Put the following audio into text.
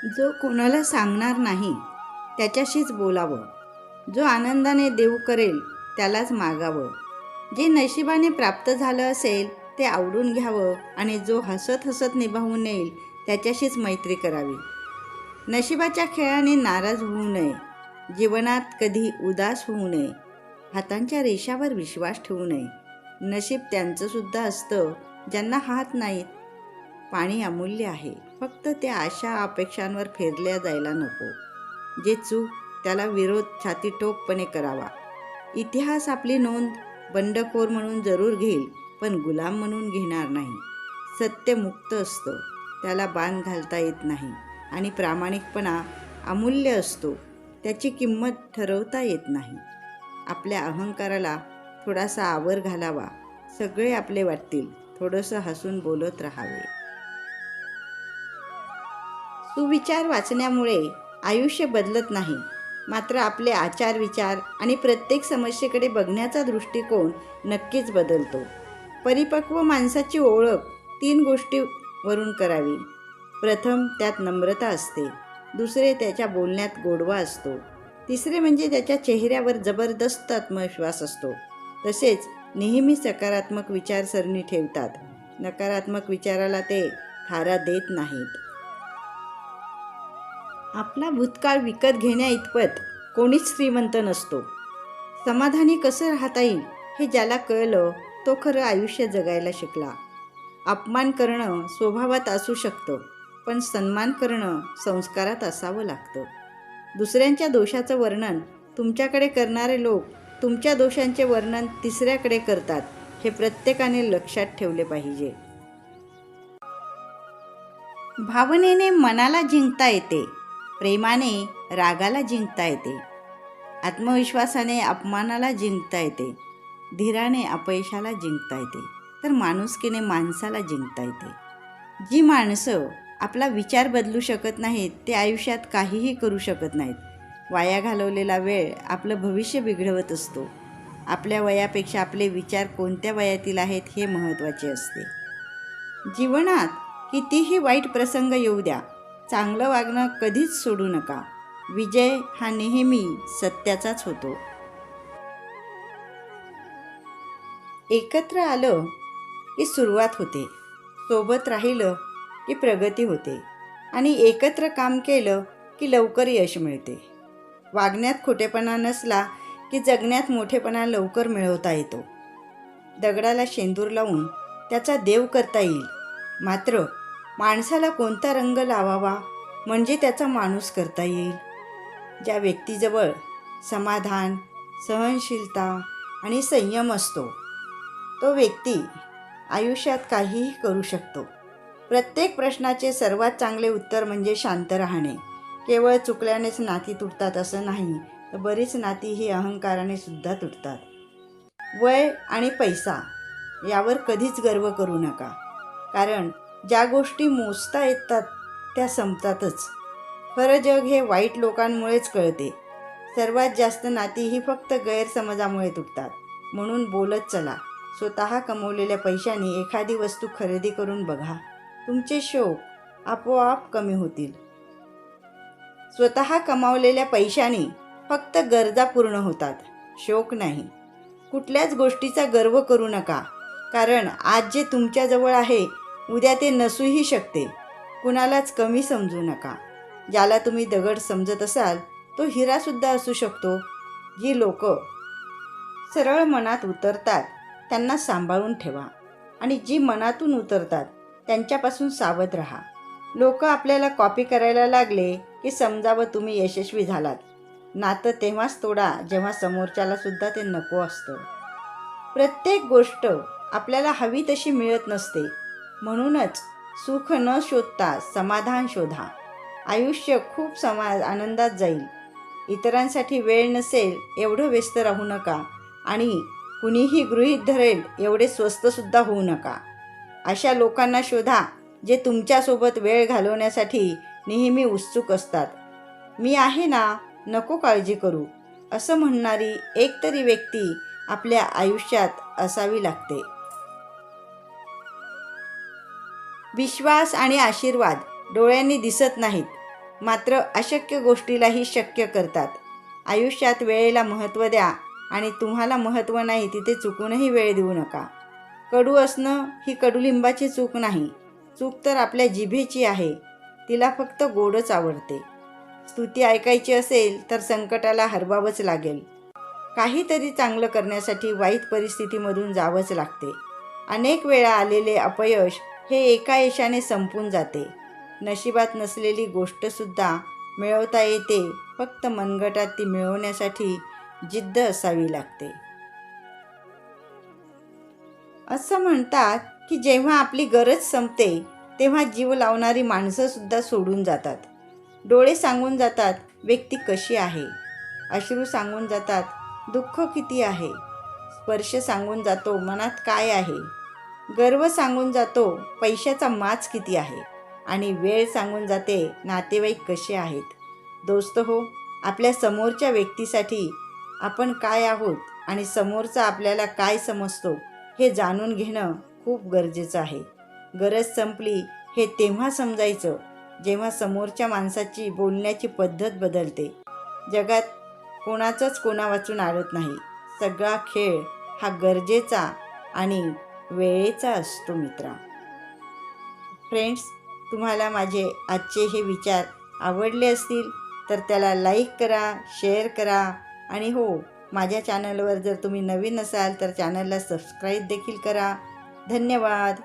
जो कोणाला सांगणार नाही त्याच्याशीच बोलावं. जो आनंदाने देऊ करेल त्यालाच मागावं. जे नशिबाने प्राप्त झालं असेल ते आवडून घ्यावं आणि जो हसत हसत निभावून येईल त्याच्याशीच मैत्री करावी. नशिबाच्या खेळाने नाराज होऊ नये. जीवनात कधी उदास होऊ नये. हातांच्या रेषावर विश्वास ठेवू नये. नशीब त्यांचंसुद्धा असतं ज्यांना हात नाहीत. पाणी अमूल्य आहे, फक्त त्या आशा अपेक्षांवर फेरल्या जायला नको. जे चूक त्याला विरोध छातीठोकपणे करावा. इतिहास आपली नोंद बंडखोर म्हणून जरूर घेईल, पण गुलाम म्हणून घेणार नाही. सत्य मुक्त असतं, त्याला बांध घालता येत नाही. आणि प्रामाणिकपणा अमूल्य असतो, त्याची किंमत ठरवता येत नाही. आपल्या अहंकाराला थोडासा आवर घालावा. सगळे आपले वाटतील. थोडंसं हसून बोलत राहावे. सुविचार वाचण्यामुळे आयुष्य बदलत नाही, मात्र आपले आचार विचार आणि प्रत्येक समस्येकडे बघण्याचा दृष्टिकोन नक्कीच बदलतो. परिपक्व माणसाची ओळख 3 गोष्टींवरून करावी. प्रथम, त्यात नम्रता असते. दुसरे, त्याच्या बोलण्यात गोडवा असतो. तिसरे म्हणजे त्याच्या चेहऱ्यावर जबरदस्त आत्मविश्वास असतो. तसेच नेहमी सकारात्मक विचारसरणी ठेवतात. नकारात्मक विचाराला ते थारा देत नाहीत. आपला भूतकाळ विकत घेण्या इतपत कोणीच श्रीमंत नसतो. समाधानी कसं राहता येईल हे ज्याला कळलं तो खरं आयुष्य जगायला शिकला. अपमान करणं स्वभावात असू शकतं, पण सन्मान करणं संस्कारात असावं लागतं. दुसऱ्यांच्या दोषाचं वर्णन तुमच्याकडे करणारे लोक तुमच्या दोषांचे वर्णन तिसऱ्याकडे करतात, हे प्रत्येकाने लक्षात ठेवले पाहिजे. भावनेने मनाला जिंकता येते, प्रेमाने रागाला जिंकता येते, आत्मविश्वासाने अपमानाला जिंकता येते, धीराने अपयशाला जिंकता येते, तर माणुसकीने माणसाला जिंकता येते. जी माणसं आपला विचार बदलू शकत नाहीत ते आयुष्यात काहीही करू शकत नाहीत. वाया घालवलेला वेळ आपलं भविष्य बिघडवत असतो. आपल्या वयापेक्षा आपले विचार कोणत्या वयातील आहेत हे महत्त्वाचे असते. जीवनात कितीही वाईट प्रसंग येऊ द्या, चांगलं वागणं कधीच सोडू नका. विजय हा नेहमी सत्याचाच होतो. एकत्र आलं की सुरुवात होते, सोबत राहिलं की प्रगती होते आणि एकत्र काम केलं की लवकर यश मिळते. वागण्यात खोटेपणा नसला की जगण्यात मोठेपणा लवकर मिळवता येतो. दगडाला शेंदूर लावून त्याचा देव करता येईल, मात्र माणसाला कोणता रंग लावावा म्हणजे त्याचा माणूस करता येईल. ज्या व्यक्तीजवळ समाधान, सहनशीलता आणि संयम असतो तो व्यक्ती आयुष्यात काहीही करू शकतो. प्रत्येक प्रश्नाचे सर्वात चांगले उत्तर म्हणजे शांत राहणे. केवळ चुकल्यानेच नाती तुटतात असं नाही, तर बरीच नाती ही अहंकाराने सुद्धा तुटतात. वय आणि पैसा यावर कधीच गर्व करू नका, कारण ज्या गोष्टी मोजता येतात त्या संपतातच. खरं जग हे वाईट लोकांमुळेच कळते. सर्वात जास्त नाती ही फक्त गैरसमजामुळे तुटतात. म्हणून बोलत चला. स्वतः कमवलेल्या पैशाने एखादी वस्तू खरेदी करून बघा. तुमचे शोक आपोआप कमी होतील. स्वतः कमावलेल्या पैशाने फक्त गरजा पूर्ण होतात, शोक नाही. कुठल्याच गोष्टीचा गर्व करू नका, कारण आज जे तुमच्याजवळ आहे उद्या ते नसूही शकते. कुणालाच कमी समजू नका. ज्याला तुम्ही दगड समजत असाल तो हिरासुद्धा असू शकतो. जी लोक सरळ मनात उतरतात त्यांना सांभाळून ठेवा आणि जी मनातून उतरतात त्यांच्यापासून सावध राहा. लोक आपल्याला कॉपी करायला लागले की समजावं तुम्ही यशस्वी झालात. नातं तेव्हाच तोडा जेव्हा समोरच्याला सुद्धा ते नको असतं. प्रत्येक गोष्ट आपल्याला हवी तशी मिळत नसते, म्हणूनच सुख न शोधता समाधान शोधा. आयुष्य खूप आनंदात जाईल. इतरांसाठी वेळ नसेल एवढं व्यस्त राहू नका आणि कुणीही गृहीत धरेल एवढे स्वस्तसुद्धा होऊ नका. अशा लोकांना शोधा जे तुमच्यासोबत वेळ घालवण्यासाठी नेहमी उत्सुक असतात. मी आहे ना, नको काळजी करू असं म्हणणारी एकतरी व्यक्ती आपल्या आयुष्यात असावी लागते. विश्वास आणि आशीर्वाद डोळ्यांनी दिसत नाहीत, मात्र अशक्य गोष्टीलाही शक्य करतात. आयुष्यात वेळेला महत्त्व द्या आणि तुम्हाला महत्त्व नाही तिथे चुकूनही वेळ देऊ नका. कडू असणं ही कडुलिंबाची चूक नाही, चूक तर आपल्या जिभेची आहे. तिला फक्त गोडच आवडते. स्तुती ऐकायची असेल तर संकटाला हरवावंच लागेल. काहीतरी चांगलं करण्यासाठी वाईट परिस्थितीमधून जावंच लागते. अनेक वेळा आलेले अपयश हे एका यशाने संपून जाते. नशिबात नसलेली गोष्टसुद्धा मिळवता येते, फक्त मनगटात ती मिळवण्यासाठी जिद्द असावी लागते. असं म्हणतात की जेव्हा आपली गरज संपते तेव्हा जीव लावणारी माणसंसुद्धा सोडून जातात. डोळे सांगून जातात व्यक्ती कशी आहे, अश्रू सांगून जातात दुःख किती आहे, स्पर्श सांगून जातो मनात काय आहे, गर्व सांगून जातो पैशाचा माज किती आहे, आणि वेळ सांगून जाते नातेवाईक कसे आहेत. दोस्त हो, आपल्या समोरच्या व्यक्तीसाठी आपण काय आहोत आणि समोरचा आपल्याला काय समजतो हे जाणून घेणं खूप गरजेचं आहे. गरज संपली हे तेव्हा समजायचं जेव्हा समोरच्या माणसाची बोलण्याची पद्धत बदलते. जगात कोणाचंच कोणा वाचून आडत नाही. सगळा खेळ हा गरजेचा आणि वेळेचा असतो मित्रा. फ्रेंड्स, तुम्हाला माझे आजचे हे विचार आवडले असतील तर त्याला लाईक करा, शेअर करा आणि हो, माझ्या चॅनलवर जर तुम्ही नवीन असाल तर चॅनलला सबस्क्राईब देखील करा. धन्यवाद.